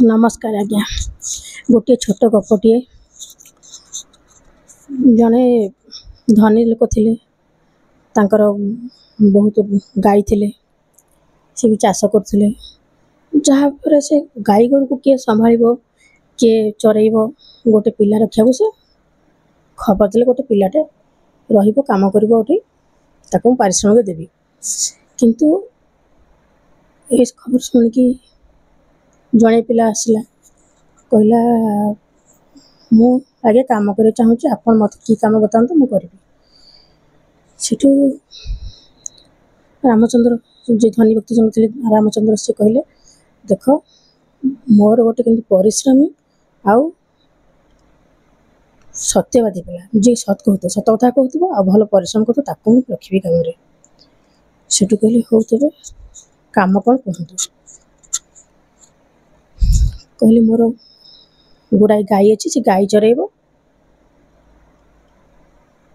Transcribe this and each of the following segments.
नमस्कार आज्ञा गोटे छोट गपटे जड़े धनी लोक थे बहुत गाई थे सी भी चाष करते जहाँपर से गाई गोरु को किए संभाल किए चरईब गोटे पिला रखा से खबर देले गोटे पिलाटे रम कर पारिश्रमिक देवी किंतु ये खबर शुणिकी जड़े पिला आसला कहला मु आगे काम कर चाहूँगी आप मत कि कम बताते मुझे करी सेठू रामचंद्र जो धनी व्यक्ति जन थे रामचंद्र से कहले देख मोर गोटे कि परिश्रमी आउ सत्यवादी पिला जी सत कहते सत कथा कहूँ आ भल परिश्रम कर रखी कम सेठू कहले हो तेरे काम कौन कहतु कहली मोर गुड़ाई गाई अच्छी से गाई चरईब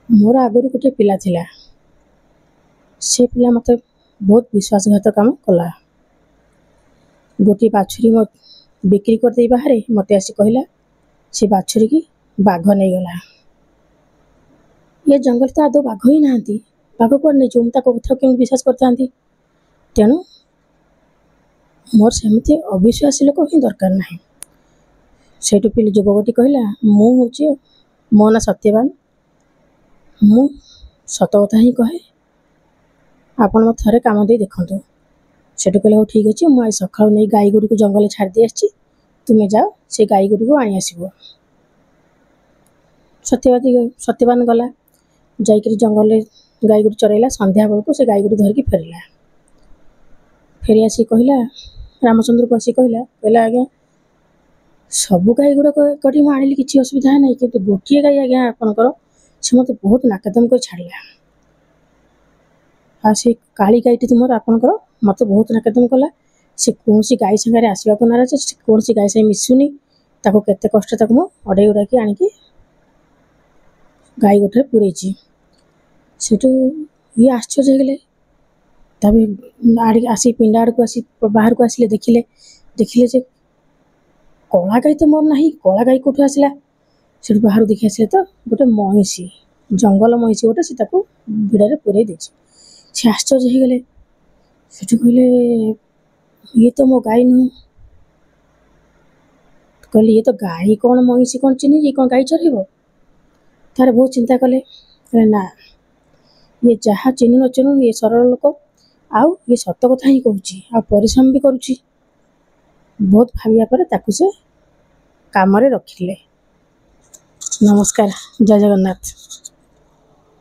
मोर आगुरी गोटे पिला थिला से पिला मत बहुत विश्वासघात काम कला गोटे बाछुरी बिक्री कर दे बाहर मत आसी कहला से बाछुरी की बाघ नहीं गला ये जंगल तो आदौ बाघ ही ना बाघ कौन नहीं जो कथा केमी विश्वास करता तेणु मोर सेमती अविश्वासी लोक ही दरकार ना सेठू पिले युवकटी कहला मुझे मो ना सत्यवान मु सत कथा ही कहे आपण मत थे कम दे देखु सेठू कहले हो ठीक अच्छे मुझे सका नहीं गाई गोरु को जंगल छाड़ी आसी तुम्हें जाओ से गाई गोरु को आनी आसब सत्यवान गला जाकर जंगल गाई गोरु चरईला संध्या बेलू से गाई गोरु धरिकी फेरला फेरी आसी कहला रामचंद्र को आसी कहला आज्ञा सबू गाई गुड़ाक कटी आनिली किसी असुविधा नहीं कि गोटे गाई आज्ञा आपणकर से मत बहुत नाकदम कर छाड़ा आ से काली गाईटी तुम आपणकर मत बहुत नाकदम कला से कौन गाई सागर आसवा को नाराज से कौन गाई सागे मिसुनी केते कष्ट अड़े उड़ाकी आणिकी गाई गोटे पूरे सेठू ये आश्चर्य होगले तब आसी पिंडा आड़ को आसी बाहर को आसिले देखिले जे कला गाई तो मोर ना कला गाई कौटू आसला से बाहर देखी आसे तो गोटे महिषी जंगल महिषी गोटे से भिड़े पूरे दे से आश्चर्य होगले से कहले ये तो मो गाई नुह कहले ये तो गाई कौन महिषी कौन चिन्ह ये कौन गाई चरब तार बहुत चिंता कले ना ये जहाँ चिन्ह न चिन्ह ये सरल लोक आउ ये सत कथा ही कहूँ परिश्रम भी करुँची बहुत भाविया पर ताकू से काम रखिले। नमस्कार, जय जगन्नाथ।